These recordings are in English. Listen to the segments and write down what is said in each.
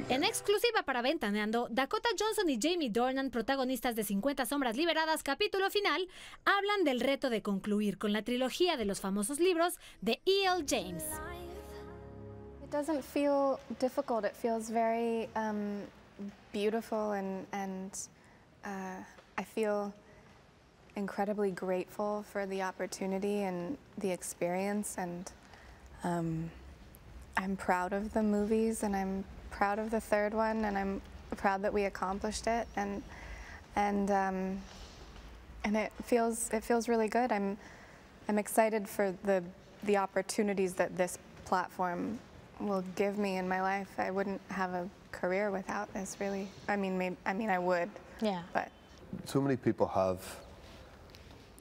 En exclusiva para Ventaneando, Dakota Johnson y Jamie Dornan, protagonistas de 50 Sombras Liberadas, capítulo final, hablan del reto de concluir con la trilogía de los famosos libros de E.L. James. It doesn't feel difficult. It feels very beautiful, and I feel incredibly grateful for the opportunity and the experience, and I'm proud of the movies, and I'm proud of the third one, and I'm proud that we accomplished it, and it feels really good. I'm excited for the opportunities that this platform will give me in my life. I wouldn't have a career without this, really. I mean, I would. Yeah. But so many people have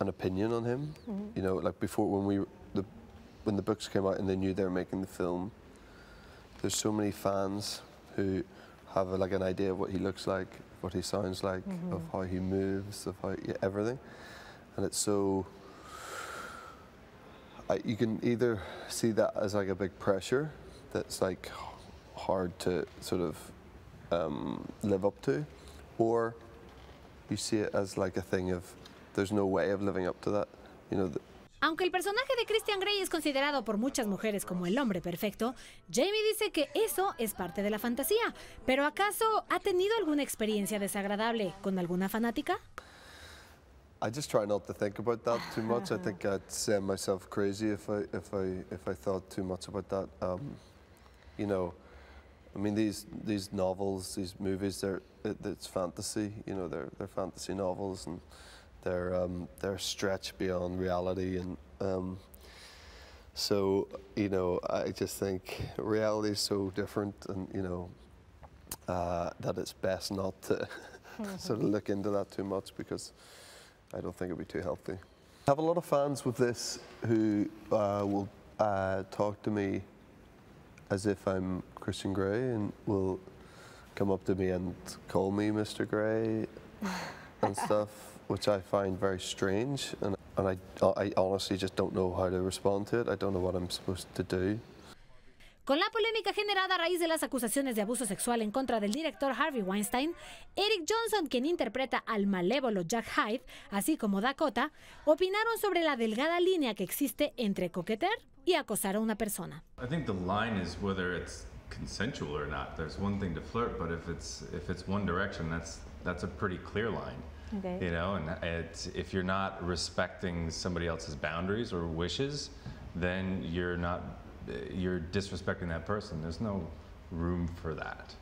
an opinion on him. You know, like before when the books came out and they knew they were making the film. There's so many fans who have like an idea of what he looks like, what he sounds like, of how he moves, of how everything, and it's so. You can either see that as like a big pressure that's like hard to sort of live up to, or you see it as like a thing of there's no way of living up to that, you know. Aunque el personaje de Christian Grey es considerado por muchas mujeres como el hombre perfecto, Jamie dice que eso es parte de la fantasía. ¿Pero acaso ha tenido alguna experiencia desagradable con alguna fanática? I just try not to think about that too much. I think I'd send myself crazy if I thought too much about that. You know, I mean these novels, these movies, it's fantasy. You know, they're fantasy novels, and they're stretched beyond reality, and so you know, I just think reality is so different, and you know that it's best not to sort of look into that too much, because I don't think it'd be too healthy. I have a lot of fans with this who will talk to me as if I'm Christian Grey, and will come up to me and call me Mr. Grey and stuff, which I find very strange, and I honestly just don't know how to respond to it. I don't know what I'm supposed to do. Con la polémica generada a raíz de las acusaciones de abuso sexual en contra del director Harvey Weinstein, Eric Johnson, quien interpreta al malévolo Jack Hyde, así como Dakota, opinaron sobre la delgada línea que existe entre coquetear y acosar a una persona. I think the line is whether it's consensual or not. There's one thing to flirt, but if it's one direction, that's a pretty clear line. Okay. You know, and if you're not respecting somebody else's boundaries or wishes, then you're disrespecting that person. There's no room for that.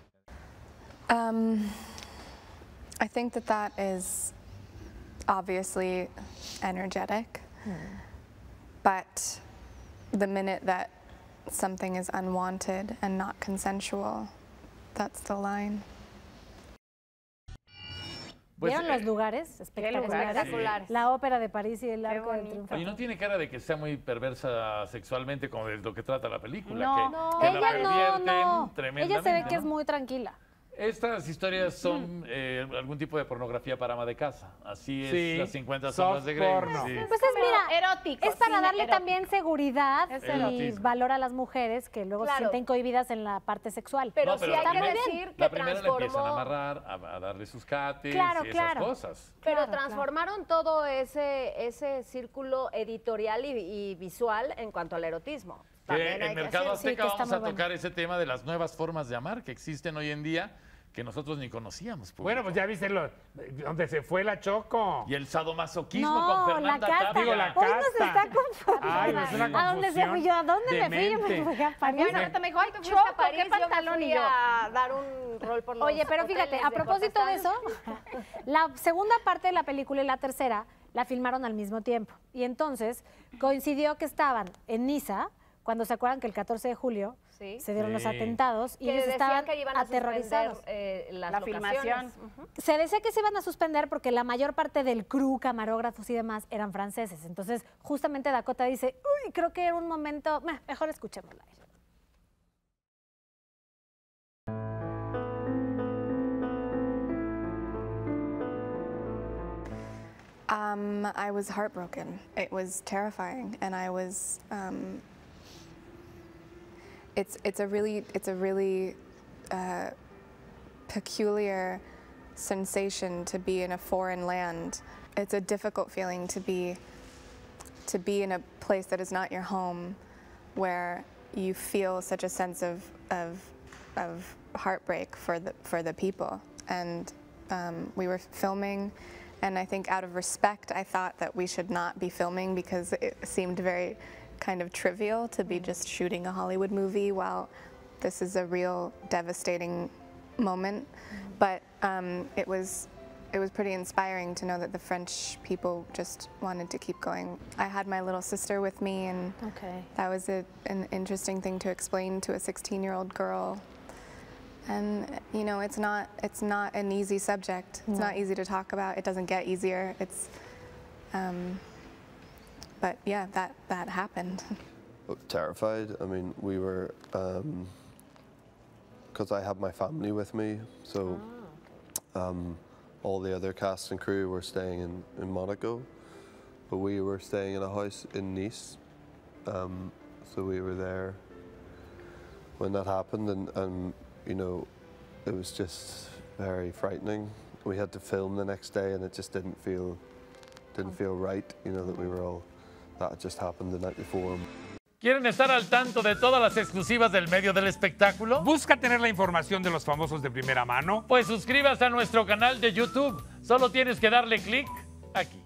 I think that is obviously energetic, but the minute that something is unwanted and not consensual, that's the line. ¿Vieron los lugares espectaculares? La ópera de París y el Arco del Triunfo. Oye, no tiene cara de que sea muy perversa sexualmente, como de lo que trata la película. No, que ella la pervierten no. tremendamente. Ella se ve que es muy tranquila. Estas historias son algún tipo de pornografía para ama de casa. Así es, sí, las 50 sombras de Grey. Sí. Pues es, mira, erótico, es para darle también seguridad y erotismo. valor a las mujeres que luego se sienten cohibidas en la parte sexual. Pero sí hay que decir que la primera le empiezan a amarrar, a darle sus cates y esas cosas. Pero transformaron todo ese círculo editorial y visual en cuanto al erotismo. Que en Mercado Azteca vamos a tocar ese tema de las nuevas formas de amar que existen hoy en día, que nosotros ni conocíamos. Público. Bueno, pues ya viste donde se fue la Choco. Y el sadomasoquismo con Fernanda Tapia. Digo, la casta. Hoy nos está confundiendo. Ay, es una ¿A dónde se fui yo? ¿A dónde me fui? Yo me fui a París. Bueno, ahorita me dijo, ay, tú fuiste a París, yo me fui a dar un rol por los Oye, pero fíjate, a propósito de eso, la segunda parte de la película y la tercera la filmaron al mismo tiempo. Y entonces coincidió que estaban en Niza, cuando se acuerdan que el 14 de julio se dieron los atentados y ellos estaban aterrorizados. La filmación. Se decía que se iban a suspender porque la mayor parte del crew, camarógrafos y demás eran franceses. Entonces, justamente Dakota dice, uy, creo que era un momento, mejor escuchémosla. I was heartbroken. It was terrifying, and I was. It's a really peculiar sensation to be in a foreign land. It's a difficult feeling to be in a place that is not your home, where you feel such a sense of heartbreak for the people. And we were filming, and I think out of respect, I thought that we should not be filming because it seemed very kind of trivial to be just shooting a Hollywood movie while this is a real devastating moment. But it was pretty inspiring to know that the French people just wanted to keep going. I had my little sister with me, and that was an interesting thing to explain to a 16-year-old girl. And you know, it's not an easy subject. It's not easy to talk about. It doesn't get easier. It's, but yeah, that happened. Terrified. I mean, we were, because I had my family with me, so all the other cast and crew were staying in Monaco, but we were staying in a house in Nice. So we were there when that happened, and you know, it was just very frightening. We had to film the next day, and it just didn't feel right, you know, that we were all, that had just happened the night before. ¿Quieren estar al tanto de todas las exclusivas del medio del espectáculo? ¿Busca tener la información de los famosos de primera mano? Pues suscríbase a nuestro canal de YouTube. Solo tienes que darle clic aquí.